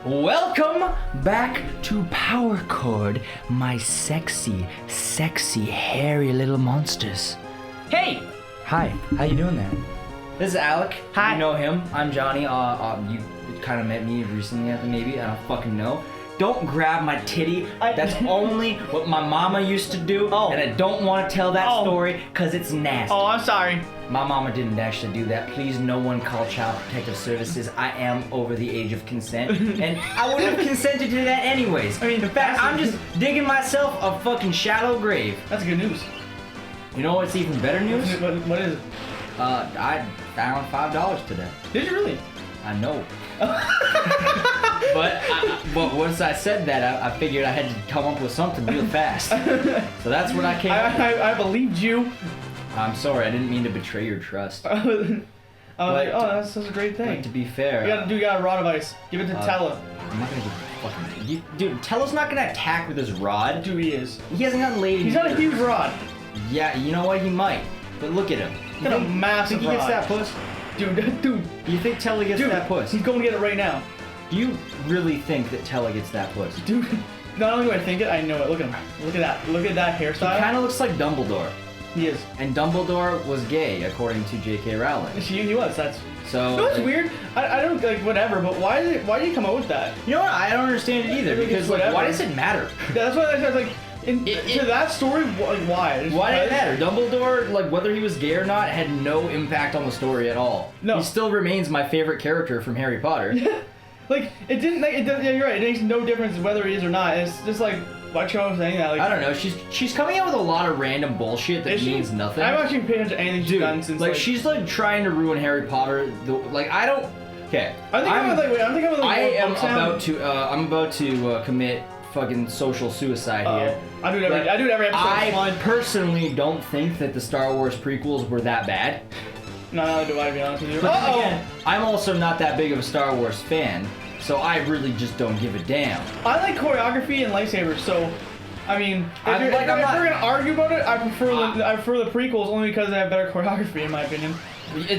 Welcome back to PowerCord, my sexy, hairy little monsters. Hey! Hi, how you doing there? This is Alec. Hi. You know him. I'm Johnny. You kind of met me recently, maybe. I don't fucking know. Don't grab my titty. That's only what my mama used to do, and I don't want to tell that story because it's nasty. Oh, I'm sorry. My mama didn't actually do that. Please, no one call Child Protective Services. I am over the age of consent, and I wouldn't have consented to that anyways. I mean, in fact, I'm just digging myself a fucking shallow grave. That's good news. You know what's even better news? What is it? I found $5 today. Did you really? I know. but once I said that, I figured I had to come up with something real fast. So that's what I came up with. I believed you. I'm sorry, I didn't mean to betray your trust. I was like, oh, that's a great thing. But to be fair... You got a rod of ice. Give it to Tella. I'm not gonna give fucking... Dude, Tella's not gonna attack with his rod. Dude, he is. He hasn't gotten laid. He's not a huge rod. Yeah, you know what? He might. But look at him. He's got a massive rod. Think he gets rod. that puss? Dude. You think Tella gets that puss? He's going to get it right now. Do you really think that Tella gets that puss? Dude, not only do I think it, I know it. Look at him. Look at that. Look at that hairstyle. He kind of looks like Dumbledore. He is. And Dumbledore was gay, according to J.K. Rowling. He was. That's... So... No, it's weird. I don't, like, whatever, but why did you come up with that? You know what? I don't understand it either, because, like, why does it matter? Yeah, that's what I said, like... to that story, like, why? Why did it matter? Dumbledore, like, whether he was gay or not, had no impact on the story at all. No. He still remains my favorite character from Harry Potter. Like, it didn't, like, yeah, you're right, it makes no difference whether he is or not. It's just like, why you saying that? Like, I don't know, she's coming out with a lot of random bullshit that means nothing. I've actually paid attention to anything she's done since, like, she's, like, trying to ruin Harry Potter. I don't... Okay. I'm about to commit fucking social suicide here. I do it every episode. I personally don't think that the Star Wars prequels were that bad. No, do I, to be honest with you? But again, I'm also not that big of a Star Wars fan, so I really just don't give a damn. I like choreography and lightsabers, so I mean, if we're gonna argue about it, I prefer the prequels only because they have better choreography, in my opinion.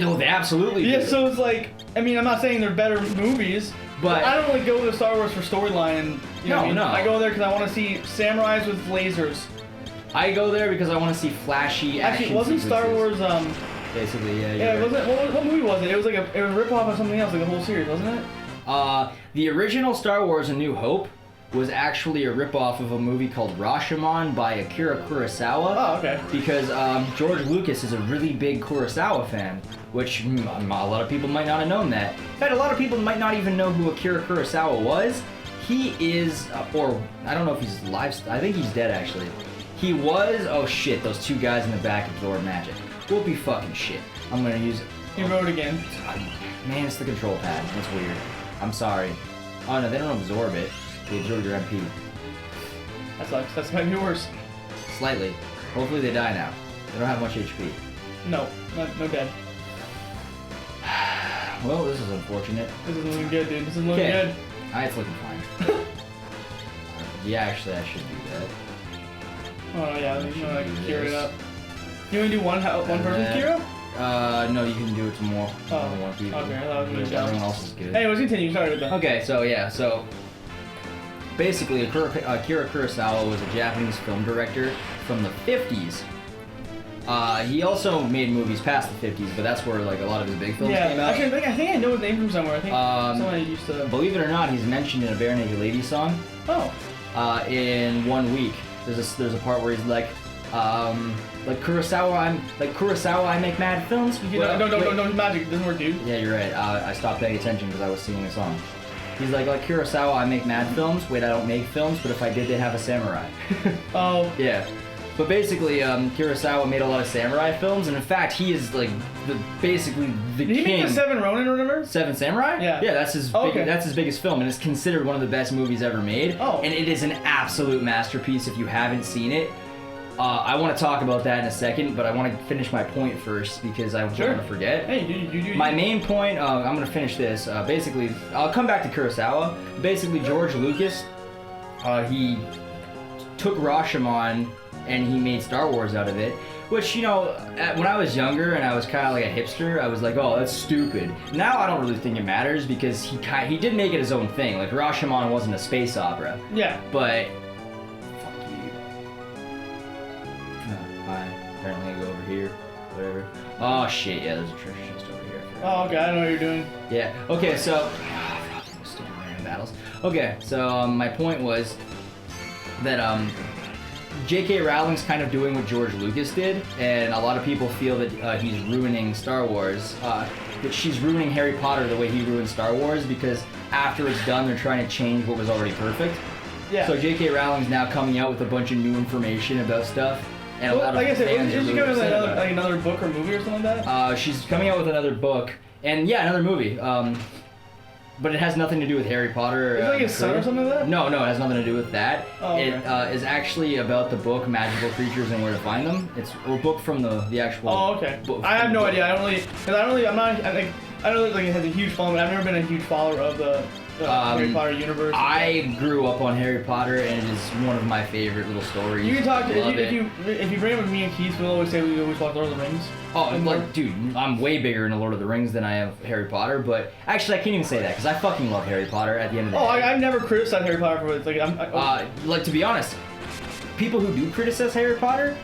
No, they absolutely do. Yeah, so it's like, I mean, I'm not saying they're better movies, but I don't really go to Star Wars for storyline. And you know what I mean? I go there because I want to see samurais with lasers. I go there because I want to see flashy action. Actually, wasn't Star Wars basically, yeah. Yeah, it wasn't. What movie was it? It was like a rip-off of something else, like a whole series, wasn't it? The original Star Wars: A New Hope was actually a rip-off of a movie called Rashomon by Akira Kurosawa. Oh, okay. Because George Lucas is a really big Kurosawa fan, which a lot of people might not have known that. In fact, a lot of people might not even know who Akira Kurosawa was. He is, or I don't know if he's alive. I think he's dead, actually. He was, oh shit, those two guys in the back absorb magic. Whoopie fucking shit. I'm gonna use it. You wrote again. Man, it's the control pad. That's weird. I'm sorry. Oh no, they don't absorb it. They absorb your MP. That sucks. That's might be worse. Slightly. Hopefully they die now. They don't have much HP. No, no dead. Well, this is unfortunate. This is looking good, dude. This is looking good. It's looking fine. Yeah, actually, I should do that. Oh yeah, you know, I can cure it up. You want to do one person cure up? No, you can do it to more than one people. Okay, I thought it was everyone else is good. Hey, let's continue. Sorry about that. Okay, so basically, Akira Kurosawa was a Japanese film director from the 50s. He also made movies past the 50s, but that's where like a lot of his big films came out. Actually, I think I know his name from somewhere. I think someone used to. Believe it or not, he's mentioned in a Bare Naked Lady song. Oh. In 1 week, there's a part where he's like Kurosawa, I make mad films. No, magic doesn't work, dude. Yeah, you're right. I stopped paying attention because I was singing a song. He's like Kurosawa, I make mad films. Wait, I don't make films, but if I did, they'd have a samurai. Oh. Yeah. But basically, Kurosawa made a lot of samurai films, and in fact, he is like basically the king. Did he make the Seven Ronin, remember? Seven Samurai? Yeah. Yeah, that's his. That's his biggest film, and it's considered one of the best movies ever made. Oh. And it is an absolute masterpiece. If you haven't seen it, I want to talk about that in a second, but I want to finish my point first because I don't want to forget. Hey, you do. My main point. I'm going to finish this. Basically, I'll come back to Kurosawa. Basically, George Lucas, he took Rashomon and he made Star Wars out of it. Which, you know, when I was younger and I was kind of like a hipster, I was like, oh, that's stupid. Now I don't really think it matters because he did make it his own thing. Like, Rashomon wasn't a space opera. Yeah. But... Fuck you. Oh, fine. Apparently I go over here. Whatever. Oh, shit. Yeah, there's a treasure chest over here. Oh, okay. I know what you're doing. Yeah. Okay, so... Stupid random battles. Okay, so my point was that, J.K. Rowling's kind of doing what George Lucas did, and a lot of people feel that he's ruining Star Wars, that she's ruining Harry Potter the way he ruined Star Wars, because after it's done, they're trying to change what was already perfect. Yeah. So J.K. Rowling's now coming out with a bunch of new information about stuff, and a lot of like I said, fans is she coming with another book or movie or something like that? She's coming out with another book, and yeah, another movie. But it has nothing to do with Harry Potter. Is it like his son or something like that? No, it has nothing to do with that. Oh, okay. It is actually about the book Magical Creatures and Where to Find Them. It's a book from the actual. Oh, okay. I have no idea. I don't know like it has a huge following, but I've never been a huge follower of the Harry Potter universe. I grew up on Harry Potter, and it is one of my favorite little stories. You can talk to if you bring it with me and Keith, we'll always say we always watch Lord of the Rings. Oh, like, dude, I'm way bigger into Lord of the Rings than I am Harry Potter, but actually I can't even say that, because I fucking love Harry Potter at the end of the day. I've never criticized Harry Potter for it. Like, to be honest, people who do criticize Harry Potter,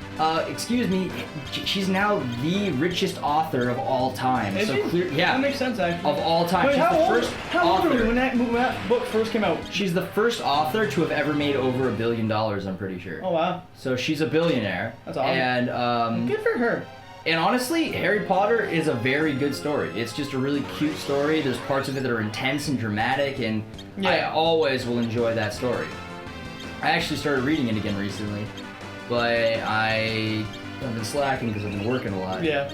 excuse me, she's now the richest author of all time. Is she? Yeah. That makes sense, actually. Of all time. Wait, she's how old were you when that book first came out? She's the first author to have ever made over $1 billion, I'm pretty sure. Oh, wow. So she's a billionaire. That's awesome. And, good for her. And honestly, Harry Potter is a very good story. It's just a really cute story. There's parts of it that are intense and dramatic, and I always will enjoy that story. I actually started reading it again recently, but I've been slacking because I've been working a lot. Yeah.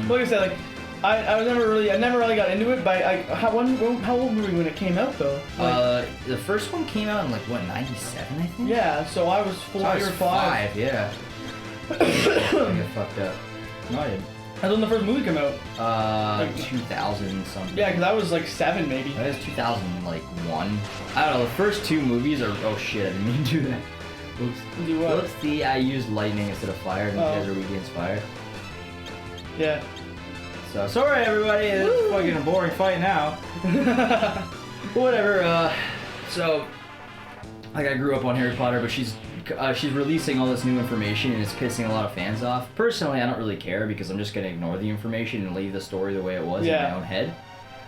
Like I said, like I never really got into it. But how old were we when it came out though? The first one came out in like what, 97, I think. Yeah, so I was 4 or 5. Yeah. I got fucked up. No, I didn't. That's when the first movie came out. Like 2000 something. Yeah, because I was like 7 maybe. That was 2001. I don't know. The first 2 movies are. Oh shit! I didn't mean to do that. Oops. Do what? Oopsie! I used lightning instead of fire, and you guys are weak against fire. Yeah. So sorry everybody. It's fucking a boring fight now. Whatever. So, like, I grew up on Harry Potter, but she's releasing all this new information and it's pissing a lot of fans off. Personally, I don't really care because I'm just gonna ignore the information and leave the story the way it was in my own head.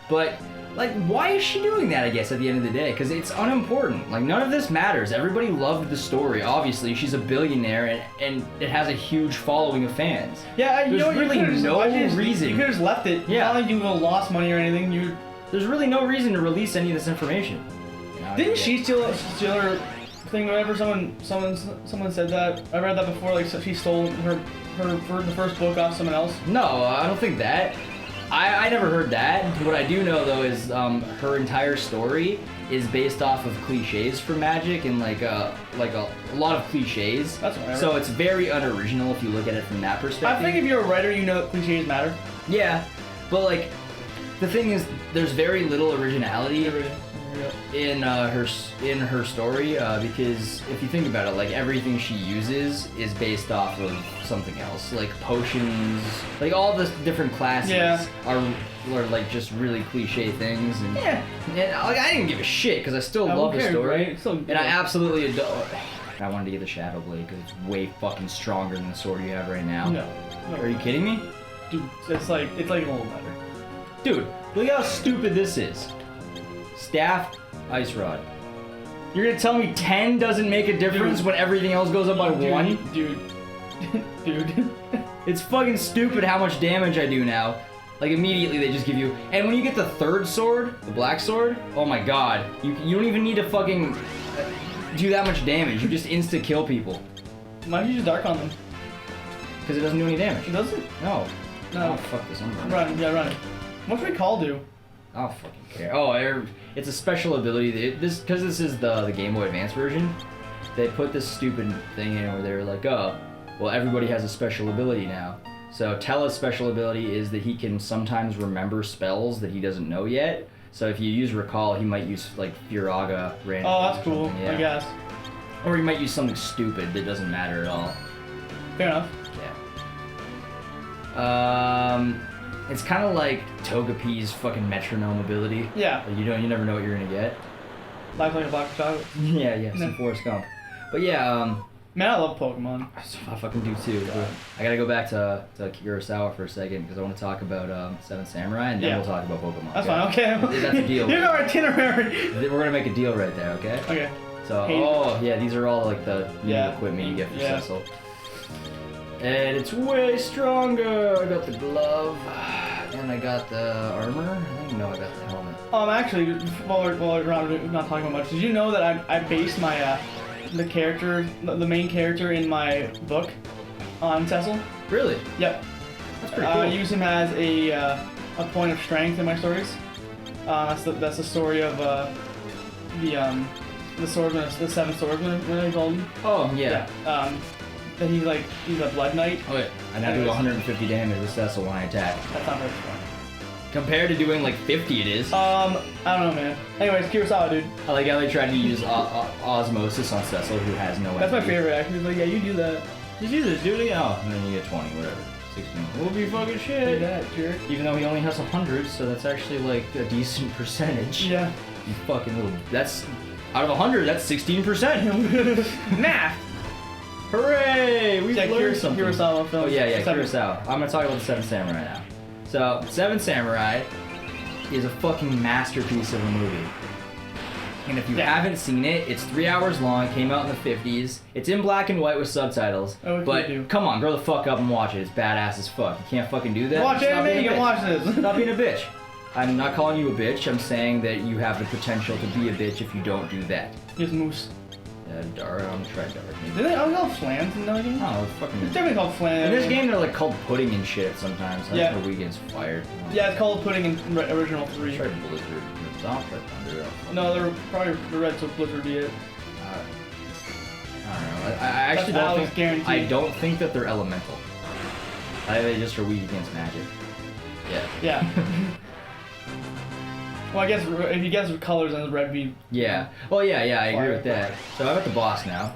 But, like, why is she doing that, I guess, at the end of the day? Because it's unimportant. Like, none of this matters. Everybody loved the story. Obviously, she's a billionaire and it has a huge following of fans. Yeah, there's really no reason. You could have just left it. Yeah. Not like you lost money or anything. There's really no reason to release any of this information. Didn't she steal her thing? Whenever someone said that, I read that before. Like, so she stole the first book off someone else. No, I don't think that. I never heard that. What I do know though is her entire story is based off of cliches for magic and like a lot of cliches. That's what I heard. So it's very unoriginal if you look at it from that perspective. I think if you're a writer, you know that cliches matter. Yeah, but like the thing is, there's very little originality in her story because if you think about it, like everything she uses is based off of something else, like potions, like all the different classes are like just really cliche things, and like I didn't give a shit because I still love the story, right? And I absolutely adore. I wanted to get the Shadow Blade because it's way fucking stronger than the sword you have right now. No. Are you kidding me? Dude, it's like a little better. Dude, look how stupid this is. Staff, ice rod. You're gonna tell me 10 doesn't make a difference when everything else goes up by 1? Dude. It's fucking stupid how much damage I do now. Like immediately they just give you, and when you get the third sword, the black sword, oh my god, you don't even need to fucking do that much damage. You just insta kill people. Why don't you use dark on them? Because it doesn't do any damage. It doesn't? No. No. Oh fuck this, I'm running. Run. What's Recall do? I don't fucking care. Oh, it's a special ability. Because this is the Game Boy Advance version, they put this stupid thing in where they're like, oh, well, everybody has a special ability now. So Tella's special ability is that he can sometimes remember spells that he doesn't know yet. So if you use Recall, he might use like Firaga randomly. Oh, that's cool, I guess. Or he might use something stupid that doesn't matter at all. Fair enough. Yeah. It's kind of like Togepi's fucking metronome ability. Yeah. Like you never know what you're gonna get. Life like a box of chocolates. Yeah, some Forrest Gump. But yeah, man, I love Pokemon. I fucking do too. I gotta go back to Kurosawa for a second because I want to talk about Seven Samurai and then we'll talk about Pokemon. That's fine. Okay. That's a deal. Here's our itinerary. We're gonna make a deal right there. Okay. Okay. So, these are all like the new equipment you get for Cecil. And it's way stronger. I got the glove, and I got the armor. I don't even know I got the helmet. Actually, while we're not talking about much, did you know that I based my the main character in my book on Cecil? Really? Yep. That's pretty cool. I use him as a point of strength in my stories. That's the story of the swordsman, the seven swordsmen, what they called him. Oh yeah. That he's a blood knight. Okay. I now do 150 damage with Cecil when I attack. That's not very strong. Compared to doing like 50, it is. I don't know, man. Anyways, Kurosawa, dude. I like how they tried to use osmosis on Cecil, who has no. That's my favorite. Actually, like, yeah, you do that. Just use it, dude. Oh, and then you get 20, whatever. 16. We'll be fucking shit. Do that, jerk. Even though he only has 100, so that's actually like a decent percentage. Yeah. You fucking little. That's out of 100. That's 16%. Math. Hooray! We've learned something. Kurosawa film. Oh yeah, Kurosawa. I'm gonna talk about the Seven Samurai now. So, Seven Samurai is a fucking masterpiece of a movie. And if you haven't seen it, it's 3 hours long, it came out in the 50s. It's in black and white with subtitles. Oh, but come on, grow the fuck up and watch it. It's badass as fuck. You can't fucking do that. Watch anime, you can watch this. Stop being a bitch. I'm not calling you a bitch, I'm saying that you have the potential to be a bitch if you don't do that. Here's Moose. Dark. I'm gonna try Dark. Are they called flans in that game? Oh, fucking. It's definitely called flans. In this game, they're like called pudding and shit sometimes. That's where we get fired. Yeah, it's called pudding in original 3. Try Blizzard. Don't try Thunder. No, they're probably the red, so Blizzard be it. I don't know. I actually don't think. Guaranteed. I don't think that they're elemental. They just are weak against magic. Yeah. Yeah. Well, I guess if you guess colors, then red be. Yeah. Well, yeah, I agree with that. So I'm at the boss now,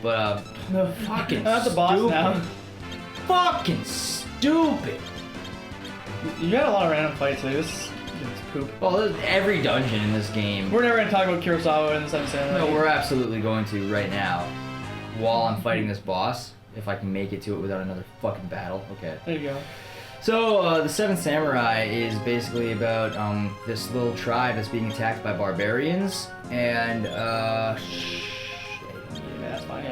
but no, fucking. I'm at the boss now. Fucking stupid. You got a lot of random fights. Like this is poop. Well, every dungeon in this game. We're never gonna talk about Kurosawa and the Seven Samurai. No, we're absolutely going to right now, while I'm fighting this boss. If I can make it to it without another fucking battle. Okay. There you go. So, the Seven Samurai is basically about this little tribe that's being attacked by barbarians, and that's fine,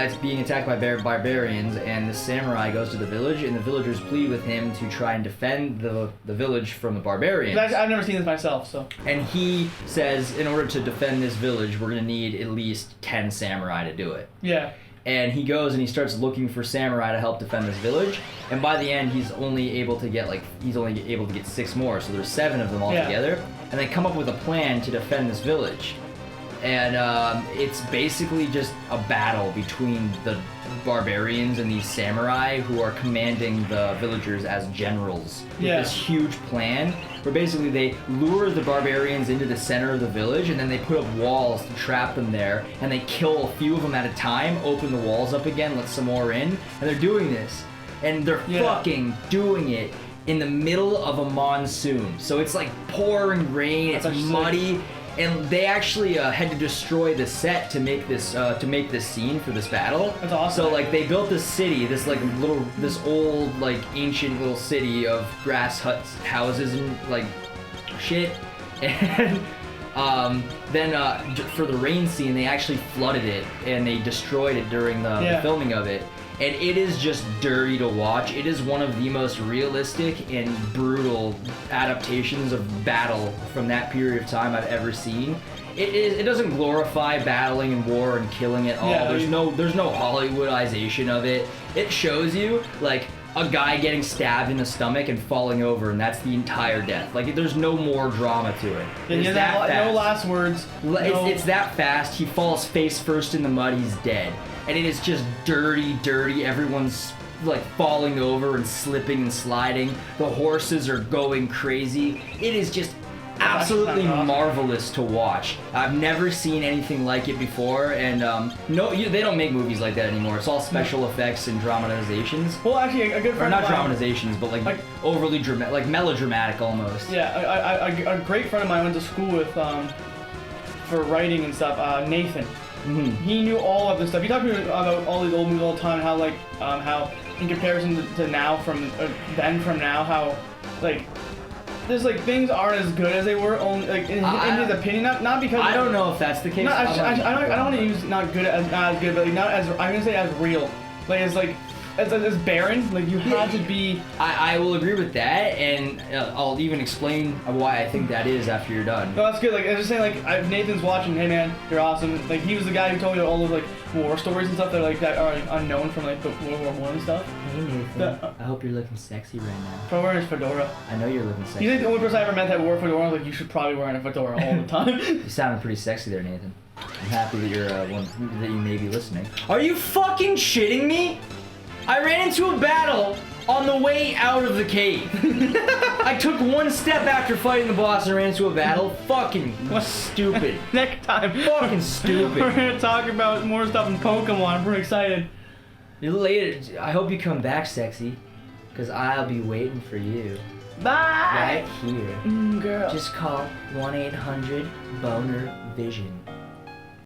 it's being attacked by barbarians, and the samurai goes to the village, and the villagers plead with him to try and defend the village from the barbarians. I've never seen this myself, so. And he says, in order to defend this village, we're gonna need at least 10 samurai to do it. Yeah. And he goes and he starts looking for samurai to help defend this village. And by the end, he's only able to get 6 more. So there's 7 of them all together. And they come up with a plan to defend this village. And it's basically just a battle between the barbarians and these samurai who are commanding the villagers as generals. With this huge plan where basically they lure the barbarians into the center of the village and then they put up walls to trap them there, and they kill a few of them at a time, open the walls up again, let some more in, and they're doing this. And they're fucking doing it in the middle of a monsoon. So it's like pouring rain, it's muddy. And they actually had to destroy the set to make this scene for this battle. That's awesome. So like they built this city, this old like ancient little city of grass huts, houses, and like shit. And then for the rain scene, they actually flooded it and they destroyed it during the filming of it. And it is just dirty to watch. It is one of the most realistic and brutal adaptations of battle from that period of time I've ever seen. It doesn't glorify battling and war and killing at all. Yeah, there's no Hollywoodization of it. It shows you like a guy getting stabbed in the stomach and falling over, and that's the entire death. Like there's no more drama to it. It's that fast. No last words. It's that fast. He falls face first in the mud. He's dead. And it is just dirty. Everyone's like falling over and slipping and sliding. The horses are going crazy. It is just absolutely awesome. marvelous to watch. I've never seen anything like it before, and they don't make movies like that anymore. It's all special effects and dramatizations. Well, actually, a good Or friend not of mine, dramatizations, but like overly dramatic, like melodramatic almost. Yeah, a great friend of mine went to school with for writing and stuff. Nathan. Mm-hmm. He knew all of this stuff. He talked to me about all these old movies all the time. How like how in comparison to now from then from now how like. There's like things aren't as good as they were. Only like in his opinion, not because I don't know if that's the case. I don't want to use not good as not as good, but like not as I'm gonna say as real. Like it's like as barren. Like you had to be. I will agree with that, and I'll even explain why I think that is after you're done. No, that's good. Like I was just saying, like Nathan's watching. Hey man, you're awesome. Like he was the guy who told me all those like war stories and stuff that are unknown from like the World War I and stuff. Hey Nathan, I hope you're looking sexy right now. Probably wearing his fedora. I know you're looking sexy. He's like the only person I ever met that wore a fedora. I was like, you should probably wear a fedora all the time. You sounded pretty sexy there, Nathan. I'm happy that you're that you may be listening. Are you fucking shitting me? I ran into a battle on the way out of the cave. I took one step after fighting the boss and ran into a battle. Fucking stupid. Next time. Fucking stupid. We're gonna talk about more stuff in Pokemon. I'm pretty excited. Later, I hope you come back, sexy, because I'll be waiting for you. Bye. Right here. Girl. Just call 1-800-BONER-VISION.